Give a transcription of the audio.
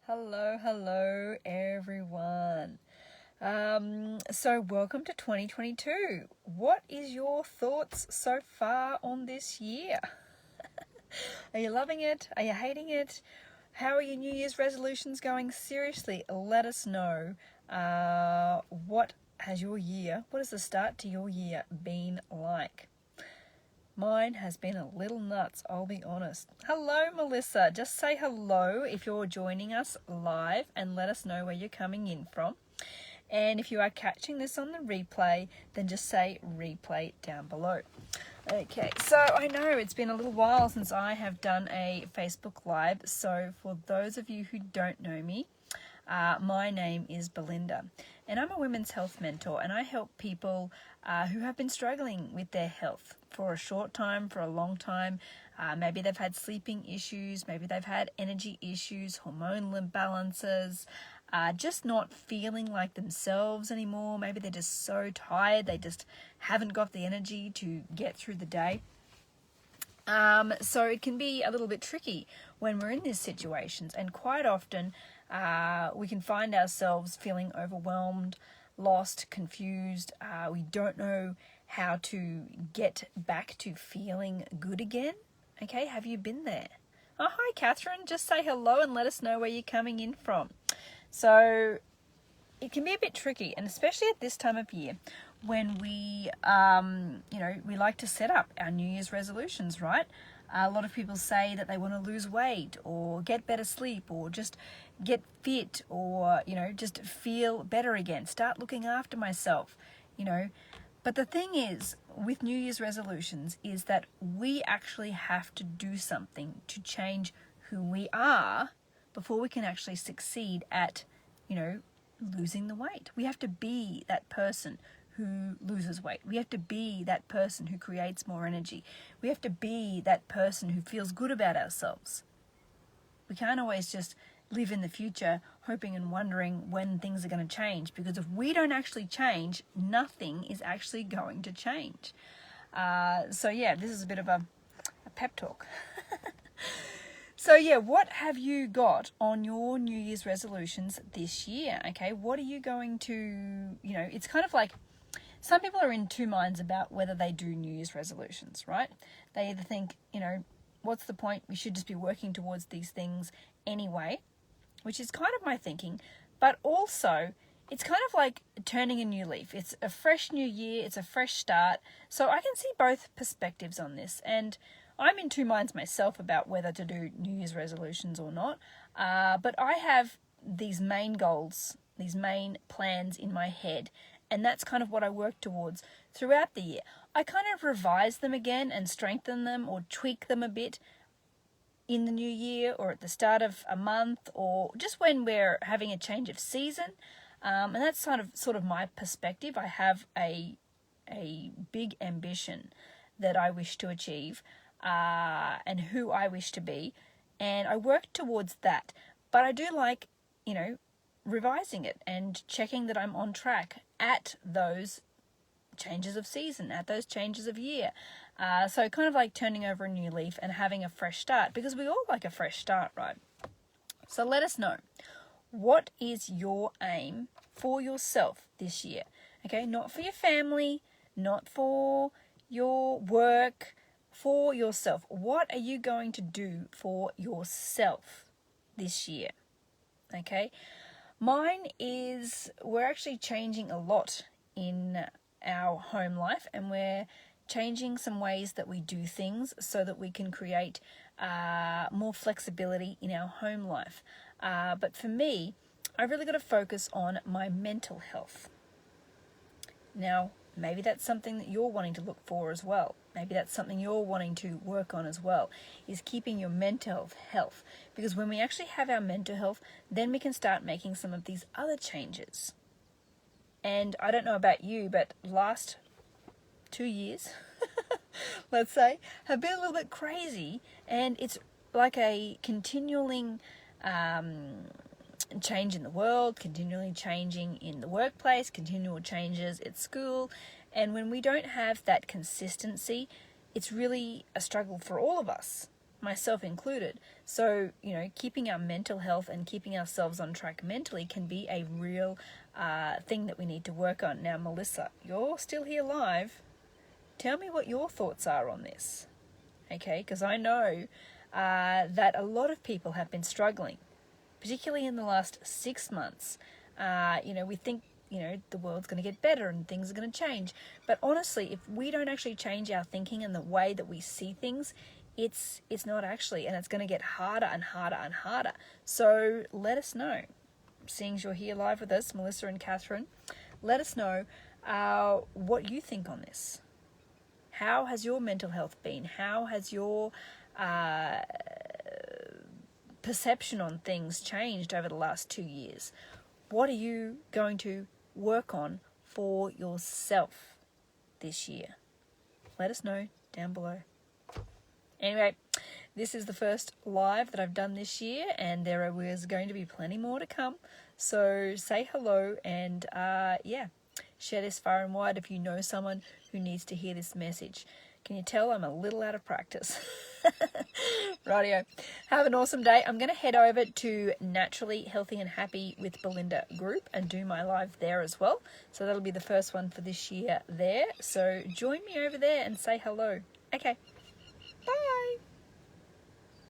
Hello everyone. So welcome to 2022. What is your thoughts so far on this year? Are you loving it? Are you hating it? How are your New Year's resolutions going? Seriously, let us know. What has the start to your year been like? Mine has been a little nuts, I'll be honest. Hello, Melissa. Just say hello if you're joining us live and let us know where you're coming in from. And if you are catching this on the replay, then just say replay down below. Okay, so I know it's been a little while since I have done a Facebook Live. So for those of you who don't know me, my name is Belinda, and I'm a women's health mentor, and I help people who have been struggling with their health for a short time, for a long time. Maybe they've had sleeping issues, maybe they've had energy issues, hormonal imbalances, just not feeling like themselves anymore. Maybe they're just so tired, they just haven't got the energy to get through the day. So it can be a little bit tricky when we're in these situations, and quite often we can find ourselves feeling overwhelmed, lost, confused. We don't know how to get back to feeling good again. Okay, have you been there? Oh, hi, Catherine. Just say hello and let us know where you're coming in from. So it can be a bit tricky, and especially at this time of year when we like to set up our New Year's resolutions, right? A lot of people say that they want to lose weight or get better sleep or just get fit or, just feel better again, start looking after myself, But the thing is, with New Year's resolutions, is that we actually have to do something to change who we are before we can actually succeed at, losing the weight. We have to be that person who loses weight. We have to be that person who creates more energy. We have to be that person who feels good about ourselves. We can't always just live in the future hoping and wondering when things are going to change, because if we don't actually change, nothing is actually going to change. This is a bit of a pep talk. What have you got on your New Year's resolutions this year? Okay, what are you going to, it's kind of like some people are in two minds about whether they do New Year's resolutions, right? They either think, what's the point? We should just be working towards these things anyway, which is kind of my thinking, but also it's kind of like turning a new leaf. It's a fresh new year, it's a fresh start. So I can see both perspectives on this, and I'm in two minds myself about whether to do New Year's resolutions or not, but I have these main goals, these main plans in my head, and that's kind of what I work towards throughout the year. I kind of revise them again and strengthen them or tweak them a bit in the new year or at the start of a month or just when we're having a change of season. And that's sort of my perspective. I have a big ambition that I wish to achieve and who I wish to be, and I work towards that. But I do like, revising it and checking that I'm on track at those changes of season, at those changes of year. So kind of like turning over a new leaf and having a fresh start, because we all like a fresh start, right? So let us know, what is your aim for yourself this year? Okay, not for your family, not for your work, for yourself. What are you going to do for yourself this year? Okay, mine is, we're actually changing a lot in our home life, and we're changing some ways that we do things so that we can create more flexibility in our home life. But for me, I really got to focus on my mental health. Now, maybe that's something that you're wanting to look for as well. Maybe that's something you're wanting to work on as well, is keeping your mental health. Because when we actually have our mental health, then we can start making some of these other changes. And I don't know about you, but last 2 years, let's say, have been a little bit crazy, and it's like a continuing change in the world, continually changing in the workplace, continual changes at school. And when we don't have that consistency, it's really a struggle for all of us, myself included. So, you know, keeping our mental health and keeping ourselves on track mentally can be a real thing that we need to work on. Now, Melissa, you're still here live. Tell me what your thoughts are on this, okay? Because I know that a lot of people have been struggling, particularly in the last 6 months. You know, we think, you know, the world's going to get better and things are going to change. But honestly, if we don't actually change our thinking and the way that we see things, it's not actually, and it's going to get harder and harder and harder. So let us know. Seeing as you're here live with us, Melissa and Catherine, let us know what you think on this. How has your mental health been? How has your perception on things changed over the last 2 years? What are you going to work on for yourself this year? Let us know down below. Anyway, this is the first live that I've done this year, and there is going to be plenty more to come. So say hello and yeah, share this far and wide if you know someone who needs to hear this message. Can you tell I'm a little out of practice? Rightio. Have an awesome day. I'm going to head over to Naturally Healthy and Happy with Belinda group and do my live there as well. So that'll be the first one for this year there. So join me over there and say hello. Okay.